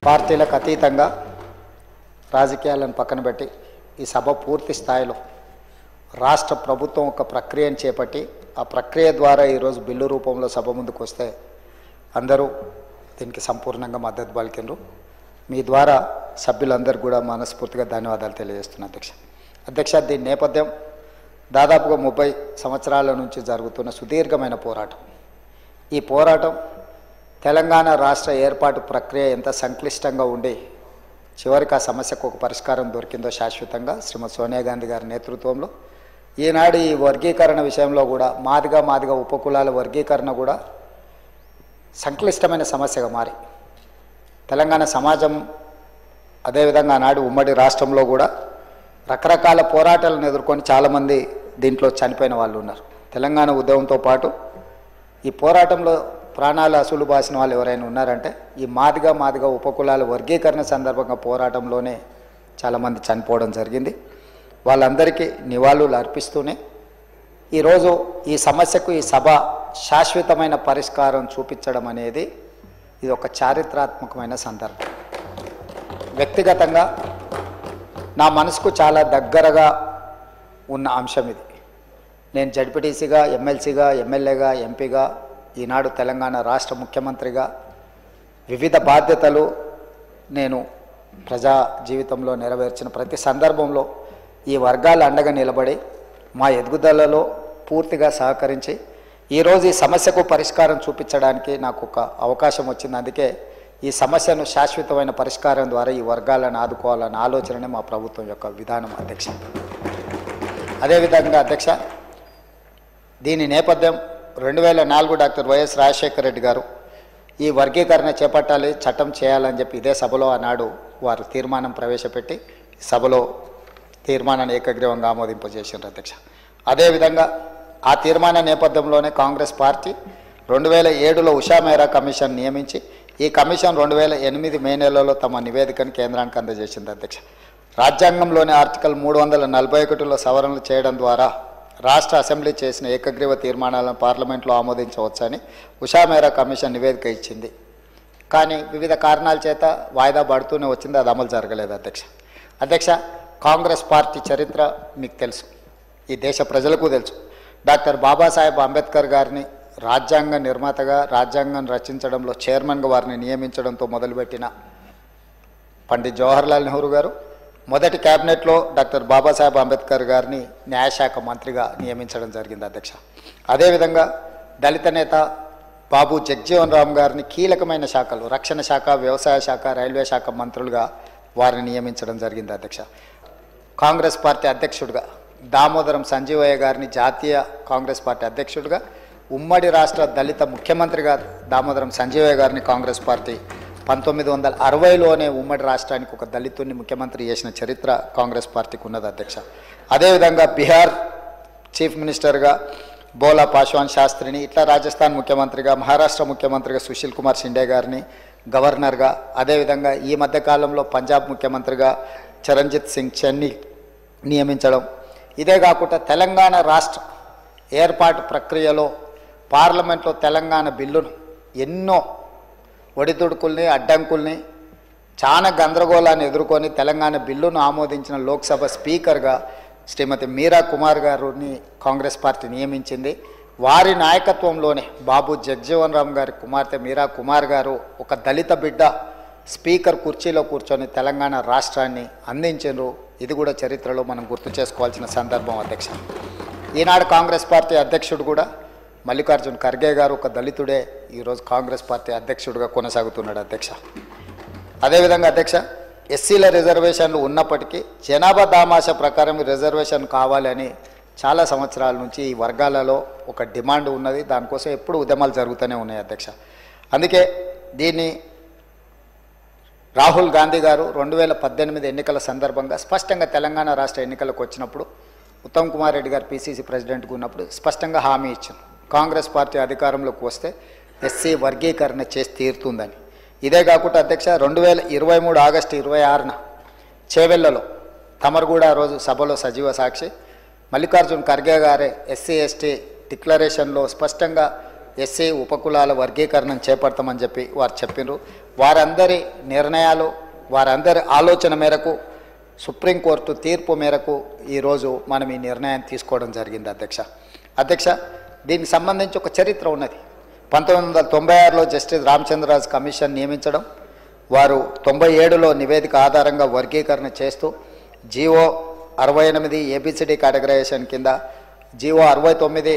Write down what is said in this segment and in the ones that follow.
పార్టీలకు అతీతంగా రాజకీయాలను పక్కన పెట్టి ఈ సభ పూర్తి స్థాయిలో రాష్ట్ర ప్రభుత్వం ఒక ప్రక్రియను చేపట్టి ఆ ప్రక్రియ ద్వారా ఈరోజు బిల్లు రూపంలో సభ ముందుకు వస్తే అందరూ దీనికి సంపూర్ణంగా మద్దతు పలికినరు. మీ ద్వారా సభ్యులందరూ కూడా మనస్ఫూర్తిగా ధన్యవాదాలు తెలియజేస్తున్నాను అధ్యక్ష. దీని నేపథ్యం దాదాపుగా 30 సంవత్సరాల నుంచి జరుగుతున్న సుదీర్ఘమైన పోరాటం. ఈ పోరాటం తెలంగాణ రాష్ట్ర ఏర్పాటు ప్రక్రియ ఎంత సంక్లిష్టంగా ఉండి చివరికి ఆ సమస్యకు ఒక పరిష్కారం దొరికిందో శాశ్వతంగా శ్రీమతి సోనియా గాంధీ గారి నేతృత్వంలో. ఈనాడు ఈ వర్గీకరణ విషయంలో కూడా మాదిగా ఉపకులాల వర్గీకరణ కూడా సంక్లిష్టమైన సమస్యగా మారి తెలంగాణ సమాజం అదేవిధంగా ఆనాడు ఉమ్మడి రాష్ట్రంలో కూడా రకరకాల పోరాటాలను ఎదుర్కొని చాలామంది దీంట్లో చనిపోయిన వాళ్ళు ఉన్నారు. తెలంగాణ ఉద్యమంతో పాటు ఈ పోరాటంలో ప్రాణాలు అసలు బాసిన వాళ్ళు ఎవరైనా ఉన్నారంటే ఈ మాదిగా ఉపకులాల వర్గీకరణ సందర్భంగా పోరాటంలోనే చాలామంది చనిపోవడం జరిగింది. వాళ్ళందరికీ నివాళులు అర్పిస్తూనే ఈరోజు ఈ సమస్యకు ఈ సభ శాశ్వతమైన పరిష్కారం చూపించడం అనేది ఇది ఒక చారిత్రాత్మకమైన సందర్భం. వ్యక్తిగతంగా నా మనసుకు చాలా దగ్గరగా ఉన్న అంశం ఇది. నేను జడ్పీటీసీగా, ఎమ్మెల్సీగా, ఎమ్మెల్యేగా, ఎంపీగా, ఈనాడు తెలంగాణ రాష్ట్ర ముఖ్యమంత్రిగా వివిధ బాధ్యతలు నేను ప్రజా జీవితంలో నెరవేర్చిన ప్రతి సందర్భంలో ఈ వర్గాల అండగా నిలబడి మా ఎదుగుదలలో పూర్తిగా సహకరించి ఈరోజు ఈ సమస్యకు పరిష్కారం చూపించడానికి నాకు ఒక అవకాశం వచ్చింది. అందుకే ఈ సమస్యను శాశ్వతమైన పరిష్కారం ద్వారా ఈ వర్గాలను ఆదుకోవాలన్న ఆలోచననే మా ప్రభుత్వం యొక్క విధానం అధ్యక్ష. అదేవిధంగా అధ్యక్ష, దీని నేపథ్యం 2004 డాక్టర్ వైఎస్ రాజశేఖర రెడ్డి గారు ఈ వర్గీకరణ చేపట్టాలి, చట్టం చేయాలని చెప్పి ఇదే సభలో ఆనాడు వారు తీర్మానం ప్రవేశపెట్టి సభలో తీర్మానాన్ని ఏకగ్రీవంగా ఆమోదింపజేసారు అధ్యక్ష. అదేవిధంగా ఆ తీర్మాన నేపథ్యంలోనే కాంగ్రెస్ పార్టీ 2007లో ఉషా మేరా కమిషన్ నియమించి ఈ కమిషన్ 2008 మే నెలలో తమ నివేదికను కేంద్రానికి అందజేసింది అధ్యక్ష. రాజ్యాంగంలోని ఆర్టికల్ 341లో సవరణలు చేయడం ద్వారా రాష్ట్ర అసెంబ్లీ చేసిన ఏకగ్రీవ తీర్మానాలను పార్లమెంట్లో ఆమోదించవచ్చని ఉషా మేరా కమిషన్ నివేదిక ఇచ్చింది. కానీ వివిధ కారణాల చేత వాయిదా పడుతూనే వచ్చింది, అది అమలు జరగలేదు అధ్యక్ష. కాంగ్రెస్ పార్టీ చరిత్ర మీకు తెలుసు, ఈ దేశ ప్రజలకు తెలుసు. డాక్టర్ బాబాసాహెబ్ అంబేద్కర్ గారిని రాజ్యాంగ నిర్మాతగా, రాజ్యాంగం రచించడంలో చైర్మన్గా వారిని నియమించడంతో మొదలుపెట్టిన పండిత్ జవహర్లాల్ నెహ్రూ గారు మొదటి క్యాబినెట్లో డాక్టర్ బాబాసాహెబ్ అంబేద్కర్ గారిని న్యాయశాఖ మంత్రిగా నియమించడం జరిగింది అధ్యక్ష. అదేవిధంగా దళిత నేత బాబు జగ్జీవన్ రామ్ గారిని కీలకమైన శాఖలు రక్షణ శాఖ, వ్యవసాయ శాఖ, రైల్వే శాఖ మంత్రులుగా వారిని నియమించడం జరిగింది అధ్యక్ష. కాంగ్రెస్ పార్టీ అధ్యక్షుడిగా దామోదరం సంజీవయ్య గారిని జాతీయ కాంగ్రెస్ పార్టీ అధ్యక్షుడిగా, ఉమ్మడి రాష్ట్ర దళిత ముఖ్యమంత్రిగా దామోదరం సంజీవయ్య గారిని కాంగ్రెస్ పార్టీ 1960లోనే ఉమ్మడి రాష్ట్రానికి ఒక దళితుడిని ముఖ్యమంత్రి చేసిన చరిత్ర కాంగ్రెస్ పార్టీకి ఉన్నది అధ్యక్ష. అదేవిధంగా బీహార్ చీఫ్ మినిస్టర్గా బోలా పాశ్వాన్ శాస్త్రిని, ఇట్లా రాజస్థాన్ ముఖ్యమంత్రిగా, మహారాష్ట్ర ముఖ్యమంత్రిగా సుశీల్ కుమార్ షిండే గారిని గవర్నర్గా, అదేవిధంగా ఈ మధ్యకాలంలో పంజాబ్ ముఖ్యమంత్రిగా చరణ్జిత్ సింగ్ చెన్ని నియమించడం. ఇదే కాకుండా తెలంగాణ రాష్ట్ర ఏర్పాటు ప్రక్రియలో పార్లమెంట్లో తెలంగాణ బిల్లును ఎన్నో ఒడిదుడుకుల్ని, అడ్డంకుల్ని, చాలా గందరగోళాన్ని ఎదుర్కొని తెలంగాణ బిల్లును ఆమోదించిన లోక్సభ స్పీకర్గా శ్రీమతి మీరా కుమార్ గారిని కాంగ్రెస్ పార్టీ నియమించింది. వారి నాయకత్వంలోనే బాబు జగ్జీవన్ రామ్ గారి కుమార్తె మీరా కుమార్ గారు ఒక దళిత బిడ్డ స్పీకర్ కుర్చీలో కూర్చొని తెలంగాణ రాష్ట్రాన్ని అందించారు. ఇది కూడా చరిత్రలో మనం గుర్తు చేసుకోవాల్సిన సందర్భం అధ్యక్ష. ఈనాడు కాంగ్రెస్ పార్టీ అధ్యక్షుడు కూడా మల్లికార్జున్ ఖర్గే గారు ఒక దళితుడే ఈరోజు కాంగ్రెస్ పార్టీ అధ్యక్షుడిగా కొనసాగుతున్నాడు అధ్యక్ష. అదేవిధంగా అధ్యక్ష, ఎస్సీల రిజర్వేషన్లు ఉన్నప్పటికీ జనాభా దామాష ప్రకారం రిజర్వేషన్ కావాలని చాలా సంవత్సరాల నుంచి ఈ వర్గాలలో ఒక డిమాండ్ ఉన్నది. దానికోసం ఎప్పుడు ఉద్యమాలు జరుగుతూనే ఉన్నాయి అధ్యక్ష. అందుకే దీన్ని రాహుల్ గాంధీ గారు 2018 ఎన్నికల సందర్భంగా స్పష్టంగా తెలంగాణ రాష్ట్ర ఎన్నికలకు వచ్చినప్పుడు ఉత్తమ్ కుమార్ రెడ్డి గారు పీసీసీ ప్రెసిడెంట్గా ఉన్నప్పుడు స్పష్టంగా హామీ ఇచ్చారు, కాంగ్రెస్ పార్టీ అధికారంలోకి వస్తే ఎస్సీ వర్గీకరణ చేసి తీరుతుందని. ఇదే కాకుండా అధ్యక్ష 2023 ఆగస్టు 26న చేవెళ్లలో తమరుగూడ రోజు సభలో సజీవ సాక్షి మల్లికార్జున్ ఖర్గే గారే ఎస్సీ ఎస్టీ డిక్లరేషన్లో స్పష్టంగా ఎస్సీ ఉపకులాల వర్గీకరణను చేపడతామని చెప్పి వారు చెప్పినారు. వారందరి నిర్ణయాలు, వారందరి ఆలోచన మేరకు, సుప్రీంకోర్టు తీర్పు మేరకు ఈరోజు మనం ఈ నిర్ణయం తీసుకోవడం జరిగింది అధ్యక్ష. దీనికి సంబంధించి ఒక చరిత్ర ఉన్నది. 1996లో జస్టిస్ రామచంద్రరాజు కమిషన్ నియమించడం, వారు 97లో నివేదిక ఆధారంగా వర్గీకరణ చేస్తూ జీవో 68 ఏబిసిడి కేటగరైజేషన్ కింద, జీవో 69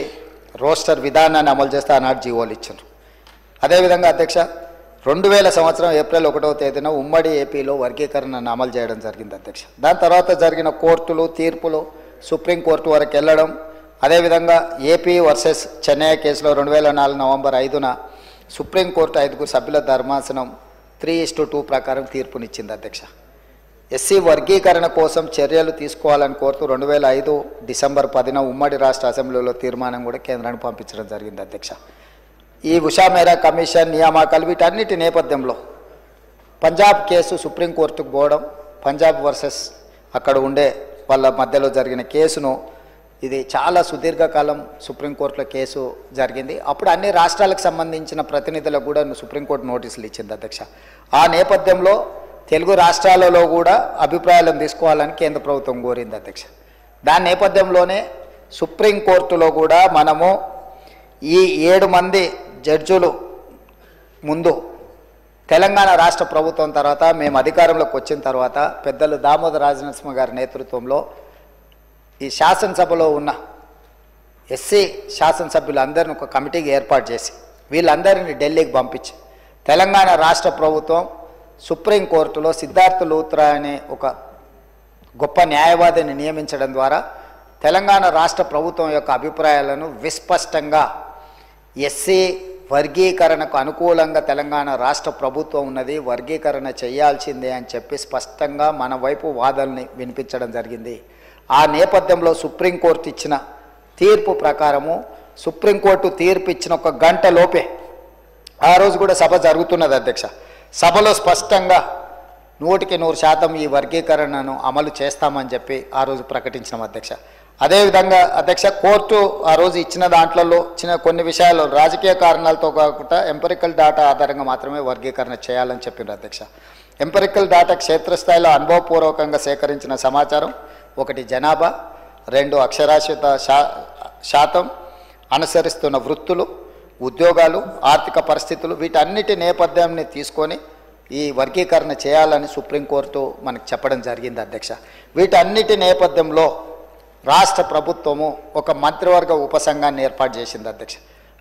రోస్టర్ విధానాన్ని అమలు చేస్తే ఆనాడు జీవోలు ఇచ్చారు. అదేవిధంగా అధ్యక్ష 2000 సంవత్సరం ఏప్రిల్ 1వ తేదీన ఉమ్మడి ఏపీలో వర్గీకరణను అమలు చేయడం జరిగింది అధ్యక్ష. దాని తర్వాత జరిగిన కోర్టులు తీర్పులు సుప్రీంకోర్టు వరకు వెళ్ళడం, అదేవిధంగా ఏపీ వర్సెస్ చెన్నై కేసులో 2004 నవంబర్ 5న సుప్రీంకోర్టు 5 సభ్యుల ధర్మాసనం 3:2 ప్రకారం తీర్పునిచ్చింది అధ్యక్ష. ఎస్సీ వర్గీకరణ కోసం చర్యలు తీసుకోవాలని కోరుతూ 2005 డిసెంబర్ 10న ఉమ్మడి రాష్ట్ర అసెంబ్లీలో తీర్మానం కూడా కేంద్రానికి పంపించడం జరిగింది అధ్యక్ష. ఈ ఉషా మేరా కమిషన్ నియామకాలు వీటన్నిటి నేపథ్యంలో పంజాబ్ కేసు సుప్రీంకోర్టుకు పోవడం, పంజాబ్ వర్సెస్ అక్కడ ఉండే వాళ్ళ మధ్యలో జరిగిన కేసును, ఇది చాలా సుదీర్ఘకాలం సుప్రీంకోర్టులో కేసు జరిగింది. అప్పుడు అన్ని రాష్ట్రాలకు సంబంధించిన ప్రతినిధులకు కూడా సుప్రీంకోర్టు నోటీసులు ఇచ్చింది అధ్యక్ష. ఆ నేపథ్యంలో తెలుగు రాష్ట్రాలలో కూడా అభిప్రాయాలను తీసుకోవాలని కేంద్ర ప్రభుత్వం కోరింది అధ్యక్ష. దాని నేపథ్యంలోనే సుప్రీంకోర్టులో కూడా మనము ఈ 7 మంది జడ్జులు ముందు తెలంగాణ రాష్ట్ర ప్రభుత్వం తర్వాత మేము అధికారంలోకి వచ్చిన తర్వాత పెద్దలు దామోదర రాజనరసింహ గారి నేతృత్వంలో ఈ శాసనసభలో ఉన్న ఎస్సీ శాసనసభ్యులందరినీ ఒక కమిటీకి ఏర్పాటు చేసి వీళ్ళందరినీ ఢిల్లీకి పంపించి తెలంగాణ రాష్ట్ర ప్రభుత్వం సుప్రీంకోర్టులో సిద్ధార్థ లూత్రా అనే ఒక గొప్ప న్యాయవాదిని నియమించడం ద్వారా తెలంగాణ రాష్ట్ర ప్రభుత్వం యొక్క అభిప్రాయాలను విస్పష్టంగా ఎస్సీ వర్గీకరణకు అనుకూలంగా తెలంగాణ రాష్ట్ర ప్రభుత్వం ఉన్నది, వర్గీకరణ చేయాల్సిందే అని చెప్పి స్పష్టంగా మన వైపు వాదనని వినిపించడం జరిగింది. ఆ నేపథ్యంలో సుప్రీంకోర్టు ఇచ్చిన తీర్పు ప్రకారము, సుప్రీంకోర్టు తీర్పు ఇచ్చిన 1 గంట లోపే ఆ రోజు కూడా సభ జరుగుతున్నది అధ్యక్ష. సభలో స్పష్టంగా 100% ఈ వర్గీకరణను అమలు చేస్తామని చెప్పి ఆ రోజు ప్రకటించినాం అధ్యక్ష. అదేవిధంగా అధ్యక్ష కోర్టు ఆ రోజు ఇచ్చిన దాంట్లో కొన్ని విషయాలు రాజకీయ కారణాలతో కాకుండా ఎంపెరికల్ డాటా ఆధారంగా మాత్రమే వర్గీకరణ చేయాలని చెప్పిండ్రు అధ్యక్ష. ఎంపెరికల్ డాటా క్షేత్రస్థాయిలో అనుభవపూర్వకంగా సేకరించిన సమాచారం, 1 జనాభా, 2 అక్షరాస్యత శాతం, అనుసరిస్తున్న వృత్తులు, ఉద్యోగాలు, ఆర్థిక పరిస్థితులు, వీటన్నిటి నేపథ్యాన్ని తీసుకొని ఈ వర్గీకరణ చేయాలని సుప్రీంకోర్టు మనకు చెప్పడం జరిగింది అధ్యక్ష. వీటన్నిటి నేపథ్యంలో రాష్ట్ర ప్రభుత్వము ఒక మంత్రివర్గ ఉపసంఘాన్ని ఏర్పాటు చేసింది అధ్యక్ష.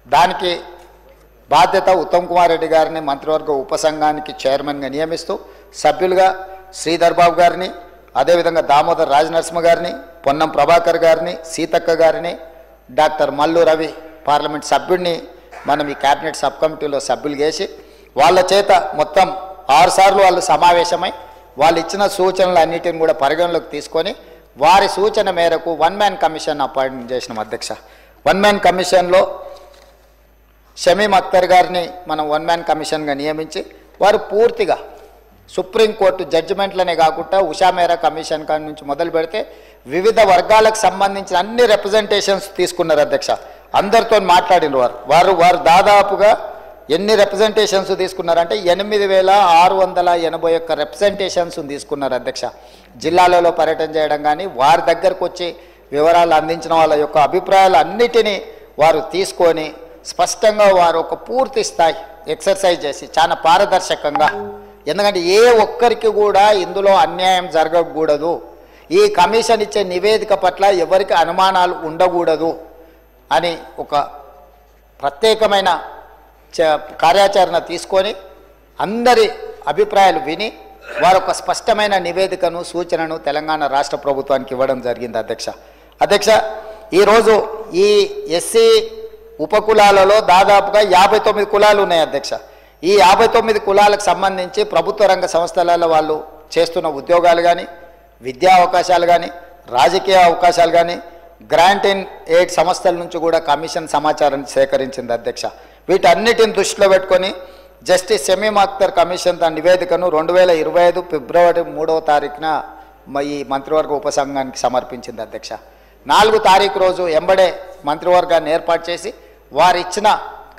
దానికి బాధ్యత ఉత్తమ్ కుమార్ రెడ్డి గారిని మంత్రివర్గ ఉపసంఘానికి చైర్మన్గా నియమిస్తూ సభ్యులుగా శ్రీధర్ బాబు గారిని, అదేవిధంగా దామోదర్ రాజనరసింహ గారిని, పొన్నం ప్రభాకర్ గారిని, సీతక్క గారిని, డాక్టర్ మల్లు రవి పార్లమెంట్ సభ్యుడిని మనం ఈ క్యాబినెట్ సబ్ కమిటీలో సభ్యులు చేసి వాళ్ళ చేత మొత్తం 6 సార్లు వాళ్ళు సమావేశమై వాళ్ళు ఇచ్చిన సూచనలు అన్నిటిని కూడా పరిగణలోకి తీసుకొని వారి సూచన మేరకు 1 మ్యాన్ కమిషన్ అపాయింట్ చేసినాం అధ్యక్ష. 1 మ్యాన్ కమిషన్లో షమీమ్ అఖ్తర్ గారిని మనం 1 మ్యాన్ కమిషన్గా నియమించి వారు పూర్తిగా సుప్రీంకోర్టు జడ్జిమెంట్లనే కాకుండా ఉషా మేరా కమిషన్ కాడి నుంచి మొదలు పెడితే వివిధ వర్గాలకు సంబంధించిన అన్ని రిప్రజెంటేషన్స్ తీసుకున్నారు అధ్యక్ష. అందరితో మాట్లాడిన వారు దాదాపుగా ఎన్ని రిప్రజెంటేషన్స్ తీసుకున్నారంటే 8,681 రిప్రజెంటేషన్స్ తీసుకున్నారు అధ్యక్ష. జిల్లాలలో పర్యటన చేయడం కానీ వారి దగ్గరకు వచ్చి వివరాలు అందించిన వాళ్ళ యొక్క అభిప్రాయాలు అన్నిటినీ వారు తీసుకొని స్పష్టంగా వారు ఒక పూర్తి స్థాయి ఎక్సర్సైజ్ చేసి చాలా పారదర్శకంగా, ఎందుకంటే ఏ ఒక్కరికి కూడా ఇందులో అన్యాయం జరగకూడదు, ఈ కమిషన్ ఇచ్చే నివేదిక పట్ల ఎవరికి అనుమానాలు ఉండకూడదు అని ఒక ప్రత్యేకమైన కార్యాచరణ తీసుకొని అందరి అభిప్రాయాలు విని వారు ఒక స్పష్టమైన నివేదికను సూచనను తెలంగాణ రాష్ట్ర ప్రభుత్వానికి ఇవ్వడం జరిగింది అధ్యక్ష. ఈరోజు ఈ ఎస్సీ ఉపకులాలలో దాదాపుగా 59 కులాలు ఉన్నాయి అధ్యక్ష. ఈ 59 కులాలకు సంబంధించి ప్రభుత్వ రంగ సంస్థలలో వాళ్ళు చేస్తున్న ఉద్యోగాలు కానీ, విద్యా అవకాశాలు కానీ, రాజకీయ అవకాశాలు కానీ, గ్రాంట్ అండ్ ఎయిడ్ సంస్థల నుంచి కూడా కమిషన్ సమాచారాన్ని సేకరించింది అధ్యక్ష. వీటన్నిటిని దృష్టిలో పెట్టుకొని జస్టిస్ షమీమ్ అఖ్తర్ కమిషన్ తన నివేదికను 2025 ఫిబ్రవరి 3వ తారీఖున ఈ మంత్రివర్గ ఉపసంఘానికి సమర్పించింది అధ్యక్ష. 4 తారీఖు రోజు ఎంబడే మంత్రివర్గాన్ని ఏర్పాటు చేసి వారు ఇచ్చిన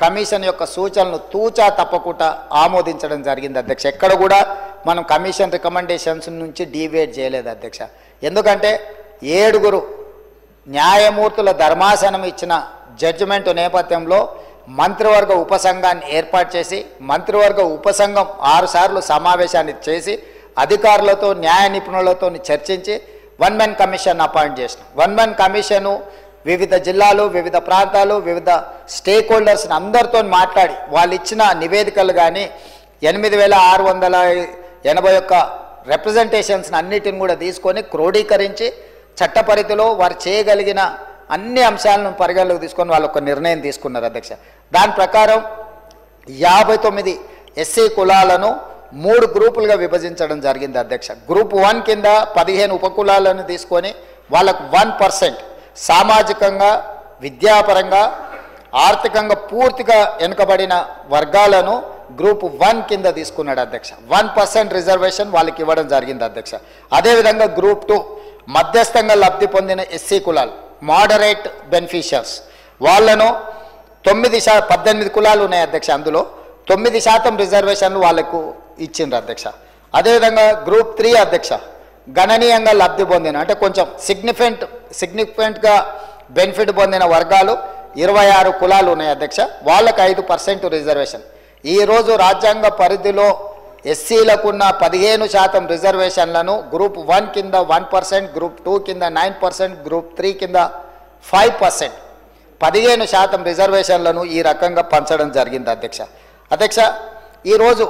కమిషన్ యొక్క సూచనలు తూచా తప్పకుండా ఆమోదించడం జరిగింది అధ్యక్ష. ఎక్కడ కూడా మనం కమిషన్ రికమెండేషన్స్ నుంచి డీవియేట్ చేయలేదు అధ్యక్ష. ఎందుకంటే 7 న్యాయమూర్తుల ధర్మాసనం ఇచ్చిన జడ్జిమెంట్ నేపథ్యంలో మంత్రివర్గ ఉపసంఘాన్ని ఏర్పాటు చేసి మంత్రివర్గ ఉపసంఘం 6 సార్లు సమావేశాన్ని చేసి అధికారులతో న్యాయ నిపుణులతో చర్చించి 1 man కమిషన్ అపాయింట్ చేసిన 1 man కమిషను వివిధ జిల్లాలు, వివిధ ప్రాంతాలు, వివిధ స్టేక్ హోల్డర్స్ని అందరితో మాట్లాడి వాళ్ళు ఇచ్చిన నివేదికలు కానీ 8681 రిప్రజెంటేషన్స్ని అన్నిటిని కూడా తీసుకొని క్రోడీకరించి చట్ట పరిధిలో వారు చేయగలిగిన అన్ని అంశాలను పరిగణలోకి తీసుకొని వాళ్ళు ఒక నిర్ణయం తీసుకున్నారు అధ్యక్ష. దాని ప్రకారం 59 ఎస్సీ కులాలను 3 గ్రూపులుగా విభజించడం జరిగింది అధ్యక్ష. గ్రూప్ 1 కింద 15 ఉపకులాలను తీసుకొని వాళ్ళకు 1% సామాజికంగా, విద్యాపరంగా, ఆర్థికంగా పూర్తిగా వెనుకబడిన వర్గాలను గ్రూప్ 1 కింద తీసుకున్నాడు అధ్యక్ష. 1% రిజర్వేషన్ వాళ్ళకి ఇవ్వడం జరిగింది అధ్యక్ష. అదేవిధంగా గ్రూప్ 2 మధ్యస్థంగా లబ్ధి పొందిన ఎస్సీ కులాలు, మోడరేట్ బెనిఫిషియర్స్, వాళ్ళను 18 కులాలు ఉన్నాయి అధ్యక్ష. అందులో 9% రిజర్వేషన్లు వాళ్ళకు ఇచ్చిండ్రు అధ్యక్ష. అదేవిధంగా గ్రూప్ 3 అధ్యక్ష గణనీయంగా లబ్ధి పొందిన అంటే కొంచెం సిగ్నిఫికెంట్గా బెనిఫిట్ పొందిన వర్గాలు 26 కులాలు ఉన్నాయి అధ్యక్ష. వాళ్ళకు 5% రిజర్వేషన్. ఈరోజు రాజ్యాంగ పరిధిలో ఎస్సీలకున్న 15% రిజర్వేషన్లను గ్రూప్ 1 కింద 1%, గ్రూప్ 2 కింద 9%, గ్రూప్ 3 కింద 5%, 15% రిజర్వేషన్లను ఈ రకంగా పంచడం జరిగింది అధ్యక్ష. ఈరోజు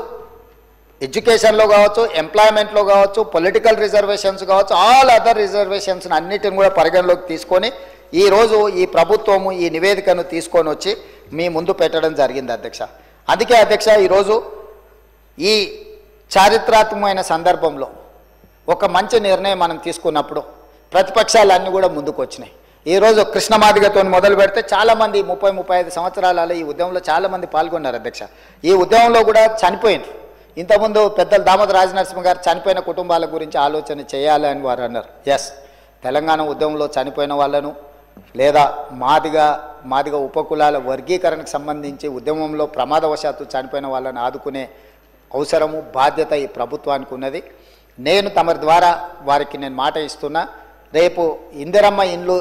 ఎడ్యుకేషన్లో కావచ్చు, ఎంప్లాయ్మెంట్లో కావచ్చు, పొలిటికల్ రిజర్వేషన్స్ కావచ్చు, ఆల్ అదర్ రిజర్వేషన్స్ అన్నిటిని కూడా పరిగణలోకి తీసుకొని ఈరోజు ఈ ప్రభుత్వము ఈ నివేదికను తీసుకొని వచ్చి మీ ముందు పెట్టడం జరిగింది అధ్యక్ష. అందుకే అధ్యక్ష ఈరోజు ఈ చారిత్రాత్మకమైన సందర్భంలో ఒక మంచి నిర్ణయం మనం తీసుకున్నప్పుడు ప్రతిపక్షాలన్నీ కూడా ముందుకు వచ్చినాయి. ఈరోజు కృష్ణమాదిగతో మొదలు పెడితే చాలామంది 30-35 సంవత్సరాలలో ఈ ఉద్యమంలో చాలామంది పాల్గొన్నారు అధ్యక్ష. ఈ ఉద్యమంలో కూడా చనిపోయింది. ఇంతకుముందు పెద్దలు దామోదర రాజనరసింహ గారు చనిపోయిన కుటుంబాల గురించి ఆలోచన చేయాలి అని వారు అన్నారు. ఎస్, తెలంగాణ ఉద్యమంలో చనిపోయిన వాళ్ళను లేదా మాదిగ ఉపకులాల వర్గీకరణకు సంబంధించి ఉద్యమంలో ప్రమాదవశాత్తు చనిపోయిన వాళ్ళని ఆదుకునే అవసరము, బాధ్యత ఈ ప్రభుత్వానికి ఉన్నది. నేను తమరి ద్వారా వారికి నేను మాట ఇస్తున్నా, రేపు ఇందిరమ్మ ఇండ్లు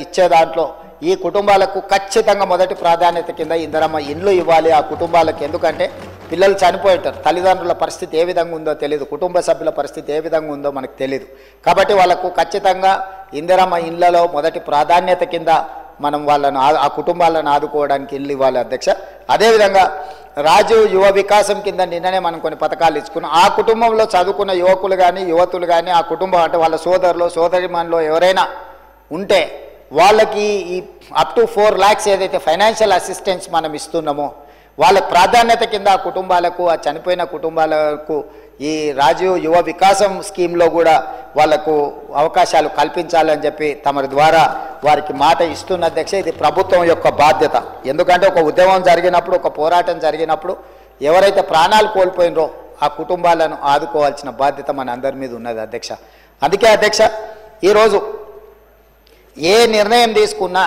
ఇచ్చే దాంట్లో ఈ కుటుంబాలకు ఖచ్చితంగా మొదటి ప్రాధాన్యత కింద ఇందిరమ్మ ఇండ్లు ఇవ్వాలి ఆ కుటుంబాలకు. ఎందుకంటే పిల్లలు చనిపోయింటారు, తల్లిదండ్రుల పరిస్థితి ఏ విధంగా ఉందో తెలియదు, కుటుంబ సభ్యుల పరిస్థితి ఏ విధంగా ఉందో మనకు తెలియదు. కాబట్టి వాళ్ళకు ఖచ్చితంగా ఇందిరమ్మ ఇండ్లలో మొదటి ప్రాధాన్యత కింద మనం వాళ్ళను ఆ కుటుంబాలను ఆదుకోవడానికి ఇల్లు ఇవ్వాలి అధ్యక్ష. అదేవిధంగా రాజీవ్ యువ వికాసం కింద నిన్ననే మనం కొన్ని పథకాలు ఇచ్చుకున్నాం. ఆ కుటుంబంలో చదువుకున్న యువకులు కానీ యువతులు కానీ ఆ కుటుంబం అంటే వాళ్ళ సోదరులు సోదరిమణులు ఎవరైనా ఉంటే వాళ్ళకి ఈ అప్ టు 4 lakhs ఏదైతే ఫైనాన్షియల్ అసిస్టెన్స్ మనం ఇస్తున్నామో వాళ్ళకి ప్రాధాన్యత కింద ఆ కుటుంబాలకు, ఆ చనిపోయిన కుటుంబాలకు ఈ రాజీవ్ యువ వికాసం స్కీమ్లో కూడా వాళ్లకు అవకాశాలు కల్పించాలని చెప్పి తమరి ద్వారా వారికి మాట ఇస్తున్న అధ్యక్ష. ఇది ప్రభుత్వం యొక్క బాధ్యత. ఎందుకంటే ఒక ఉద్యమం జరిగినప్పుడు, ఒక పోరాటం జరిగినప్పుడు ఎవరైతే ప్రాణాలు కోల్పోయినరో ఆ కుటుంబాలను ఆదుకోవాల్సిన బాధ్యత మన అందరి మీద ఉన్నది అధ్యక్ష. అందుకే అధ్యక్ష ఈరోజు ఏ నిర్ణయం తీసుకున్నా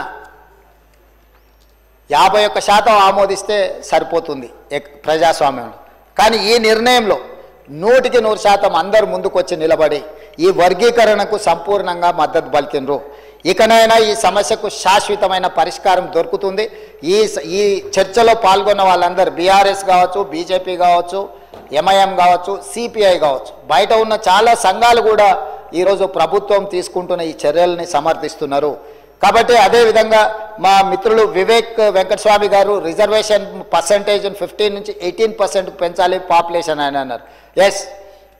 51% ఆమోదిస్తే సరిపోతుంది ప్రజాస్వామ్యంలో. కానీ ఈ నిర్ణయంలో 100% అందరూ ముందుకొచ్చి నిలబడి ఈ వర్గీకరణకు సంపూర్ణంగా మద్దతు పలికినరు. ఇకనైనా ఈ సమస్యకు శాశ్వతమైన పరిష్కారం దొరుకుతుంది. ఈ చర్చలో పాల్గొన్న వాళ్ళందరూ బీఆర్ఎస్ కావచ్చు, బీజేపీ కావచ్చు, ఎంఐఎం కావచ్చు, సిపిఐ కావచ్చు, బయట ఉన్న చాలా సంఘాలు కూడా ఈరోజు ప్రభుత్వం తీసుకుంటున్న ఈ చర్యల్ని సమర్థిస్తున్నారు. కాబట్టి అదేవిధంగా మా మిత్రులు వివేక్ వెంకటస్వామి గారు రిజర్వేషన్ పర్సంటేజ్ 15 నుంచి 18% పెంచాలి పాపులేషన్ అని అన్నారు. ఎస్,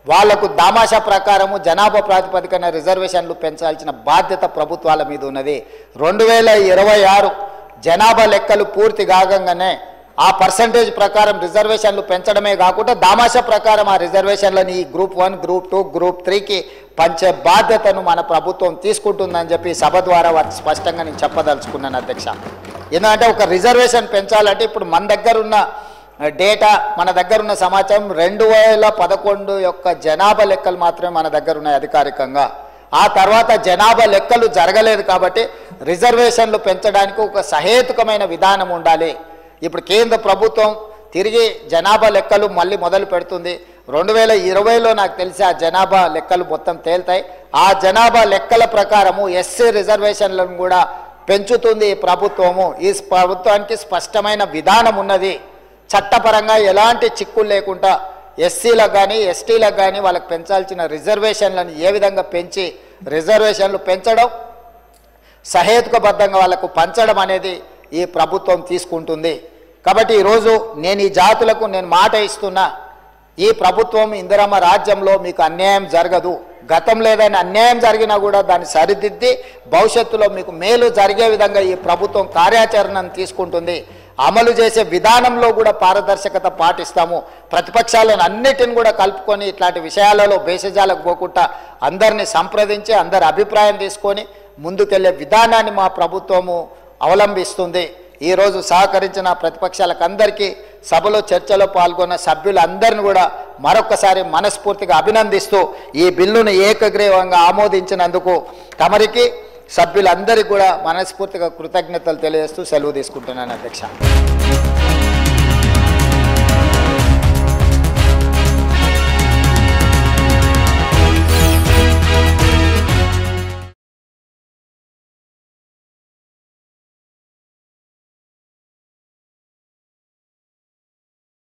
వాళ్లకు దామాషా ప్రకారము జనాభా ప్రాతిపదికన రిజర్వేషన్లు పెంచాల్సిన బాధ్యత ప్రభుత్వాల మీద ఉన్నది. 2026 జనాభా లెక్కలు పూర్తి కాగానే ఆ పర్సంటేజ్ ప్రకారం రిజర్వేషన్లు పెంచడమే కాకుండా దామాషా ప్రకారం ఆ రిజర్వేషన్లని ఈ గ్రూప్ 1, గ్రూప్ 2, గ్రూప్ 3కి పంచే బాధ్యతను మన ప్రభుత్వం తీసుకుంటుందని చెప్పి సభ ద్వారా వారికి స్పష్టంగా నేను చెప్పదలుచుకున్నాను అధ్యక్ష. ఎందుకంటే ఒక రిజర్వేషన్ పెంచాలంటే ఇప్పుడు మన దగ్గర ఉన్న డేటా, మన దగ్గర ఉన్న సమాచారం 2011 యొక్క జనాభా లెక్కలు మాత్రమే మన దగ్గర ఉన్నాయి అధికారికంగా. ఆ తర్వాత జనాభా లెక్కలు జరగలేదు. కాబట్టి రిజర్వేషన్లు పెంచడానికి ఒక సహేతుకమైన విధానం ఉండాలి. ఇప్పుడు కేంద్ర ప్రభుత్వం తిరిగి జనాభా లెక్కలు మళ్ళీ మొదలు పెడుతుంది. 2020లో నాకు తెలిసి ఆ జనాభా లెక్కలు మొత్తం తేల్తాయి. ఆ జనాభా లెక్కల ప్రకారము ఎస్సీ రిజర్వేషన్లను కూడా పెంచుతుంది ఈ ప్రభుత్వము. ఈ ప్రభుత్వానికి స్పష్టమైన విధానం ఉన్నది. చట్టపరంగా ఎలాంటి చిక్కులు లేకుండా ఎస్సీలకు కానీ ఎస్టీలకు కానీ వాళ్ళకి పెంచాల్సిన రిజర్వేషన్లను ఏ విధంగా పెంచి రిజర్వేషన్లు పెంచడం, సహేతుకబద్ధంగా వాళ్ళకు పంచడం అనేది ఈ ప్రభుత్వం తీసుకుంటుంది. కాబట్టి ఈరోజు నేను ఈ జాతులకు నేను మాట ఇస్తున్నా, ఈ ప్రభుత్వం ఇందిరమ్మ రాజ్యంలో మీకు అన్యాయం జరగదు. గతంలో ఏదైనా అన్యాయం జరిగినా కూడా దాన్ని సరిదిద్ది భవిష్యత్తులో మీకు మేలు జరిగే విధంగా ఈ ప్రభుత్వం కార్యాచరణను తీసుకుంటుంది. అమలు చేసే విధానంలో కూడా పారదర్శకత పాటిస్తాము. ప్రతిపక్షాలను అన్నిటిని కూడా కలుపుకొని ఇట్లాంటి విషయాలలో బేసజాలకు పోకుండా అందరినీ సంప్రదించి అందరి అభిప్రాయం తీసుకొని ముందుకెళ్లే విధానాన్ని మా ప్రభుత్వము అవలంబిస్తుంది. ఈరోజు సహకరించిన ప్రతిపక్షాలకు అందరికీ, సభలో చర్చలో పాల్గొన్న సభ్యులందరిని కూడా మరొకసారి మనస్ఫూర్తిగా అభినందిస్తూ ఈ బిల్లును ఏకగ్రీవంగా ఆమోదించినందుకు తమరికి సభ్యులందరికీ కూడా మనస్ఫూర్తిగా కృతజ్ఞతలు తెలియజేస్తూ సెలవు తీసుకుంటున్నాను అధ్యక్ష.